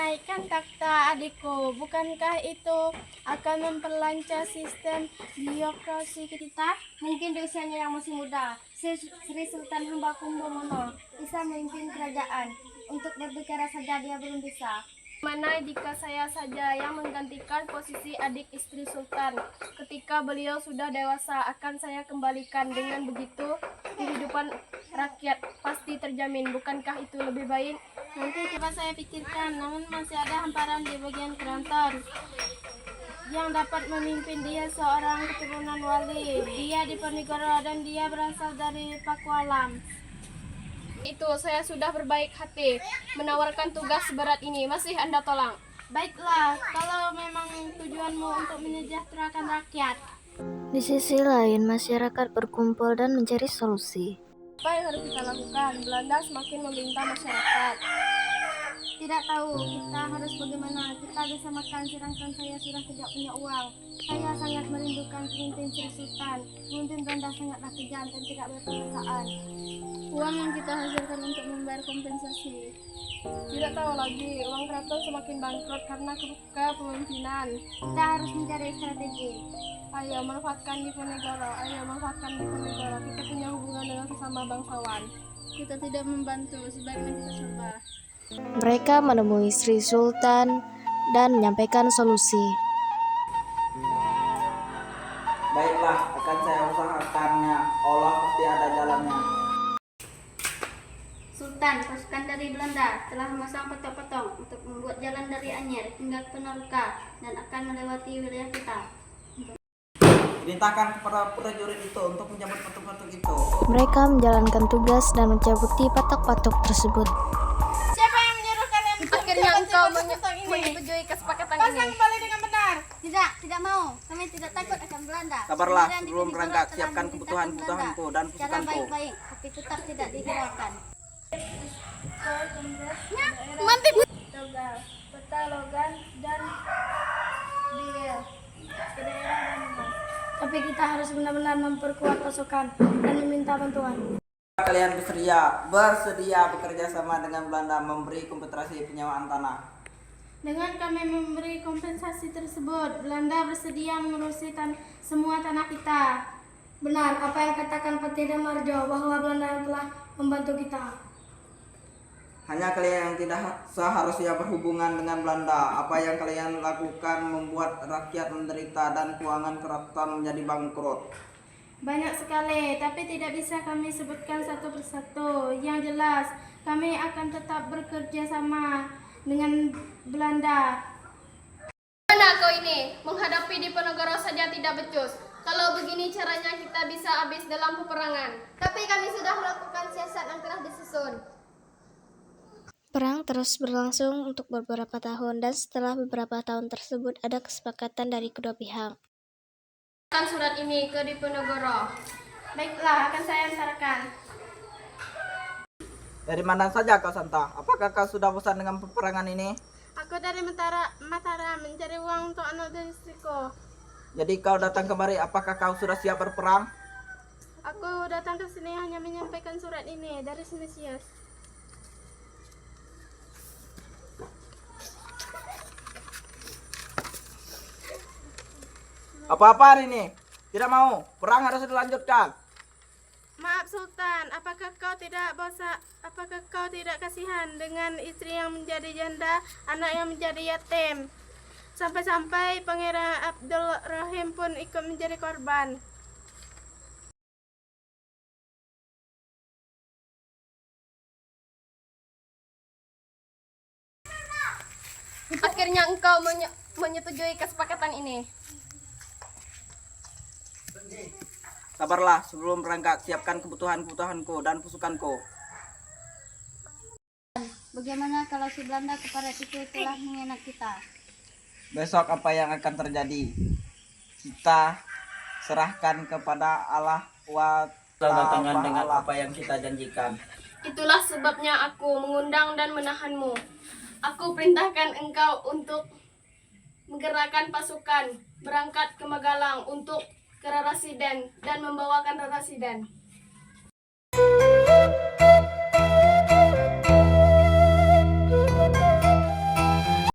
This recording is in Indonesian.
menaikkan takhta adikku. Bukankah itu akan memperlancar sistem birokrasi kita? Mungkin di usianya yang masih muda, Sri Sultan Hamengkubuwono bisa memimpin kerajaan. Untuk berbicara saja dia belum bisa. Mana jika saya saja yang menggantikan posisi adik istri sultan? Ketika beliau sudah dewasa akan saya kembalikan. Dengan begitu kehidupan rakyat pasti terjamin. Bukankah itu lebih baik? Nanti coba saya pikirkan. Namun masih ada hamparan di bagian keraton yang dapat memimpin. Dia seorang keturunan wali. Dia Diponegoro dan dia berasal dari Pakualam. Itu saya sudah berbaik hati menawarkan tugas seberat ini. Masih Anda tolak? Baiklah, kalau memang tujuanmu untuk menyejahterakan rakyat. Di sisi lain, masyarakat berkumpul dan mencari solusi. Apa yang harus kita lakukan? Belanda semakin meminta masyarakat. Tidak tahu kita harus bagaimana. Kita bisa makan, sedangkan saya sudah tidak punya uang. Saya sangat merindukan pemimpin Sri Sultan. Pemimpin Belanda sangatlah kejam dan tidak berperasaan. Uang yang kita hasilkan untuk membayar kompensasi. Tidak tahu lagi, uang keraton semakin bangkrut karena kepemimpinan. Kita harus mencari strategi. Ayo manfaatkan Diponegoro. Kita punya hubungan dengan sesama bangsawan. Kita tidak membantu, sebaiknya kita coba. Mereka menemui Sri Sultan dan menyampaikan solusi. Baiklah, akan saya usahakannya. Allah pasti ada jalannya. Sultan, pasukan dari Belanda telah memasang patok-patok untuk membuat jalan dari Anyer hingga ke Penaruka dan akan melewati wilayah kita. Perintahkan kepada prajurit itu untuk mencabut patok-patok itu. Mereka menjalankan tugas dan mencabuti patok-patok tersebut. Siapa yang menyuruh kalian? Akhirnya engkau menyetujui kesepakatan ini. Pasang kembali dengan benar. Tidak mau. Kami tidak takut akan Belanda. Sabarlah, Kemudian sebelum Diponegoro berangkat telah siapkan memerintahkan kebutuhan-kebutuhanku Belanda. dan Jalan pasukanku. baik-baik, tapi tetap tidak dihiraukan. Mantap. Togal, Peta Logan, dan Biel. Ke daerah Banyumas. Tapi kita harus benar-benar memperkuat pasukan dan meminta bantuan. Kalian bersedia bekerja sama dengan Belanda memberi kompensasi penyewaan tanah. Dengan kami memberi kompensasi tersebut, Belanda bersedia mengurusi semua tanah kita. Benar, apa yang katakan Patih Damarjo bahwa Belanda telah membantu kita. Hanya kalian yang tidak seharusnya berhubungan dengan Belanda. Apa yang kalian lakukan membuat rakyat menderita dan keuangan keraton menjadi bangkrut. Banyak sekali, tapi tidak bisa kami sebutkan satu persatu. Yang jelas, kami akan tetap bekerja sama dengan Belanda. Mana kau ini? Menghadapi Diponegoro saja tidak becus. Kalau begini caranya kita bisa habis dalam peperangan. Tapi kami sudah melakukan siasat yang telah disusun. Perang terus berlangsung untuk beberapa tahun dan setelah beberapa tahun tersebut ada kesepakatan dari kedua pihak. Akan surat ini ke Diponegoro. Baiklah, akan saya antarkan. Dari mana saja kau, Santa? Apakah kau sudah bosan dengan peperangan ini? Aku dari Mataram mencari uang untuk anak dan istriku. Jadi kau datang kemari, apakah kau sudah siap berperang? Aku datang ke sini hanya menyampaikan surat ini dari Sinesius. Apa-apa hari ini? Tidak mau, perang harus dilanjutkan. Maaf Sultan, apakah kau tidak kasihan dengan istri yang menjadi janda, anak yang menjadi yatim? Sampai-sampai Pangeran Abdul Rahim pun ikut menjadi korban. Akhirnya engkau menyetujui kesepakatan ini. Sabarlah, sebelum berangkat siapkan kebutuhan-kebutuhanku dan pasukanku. Bagaimana kalau si Belanda kepada itu telah mengenak kita? Besok apa yang akan terjadi? Kita serahkan kepada Allah Tangan dengan apa yang kita janjikan. Itulah sebabnya aku mengundang dan menahanmu. Aku perintahkan engkau untuk menggerakkan pasukan berangkat ke Magalang untuk ke Rarasiden dan membawakan Rarasiden.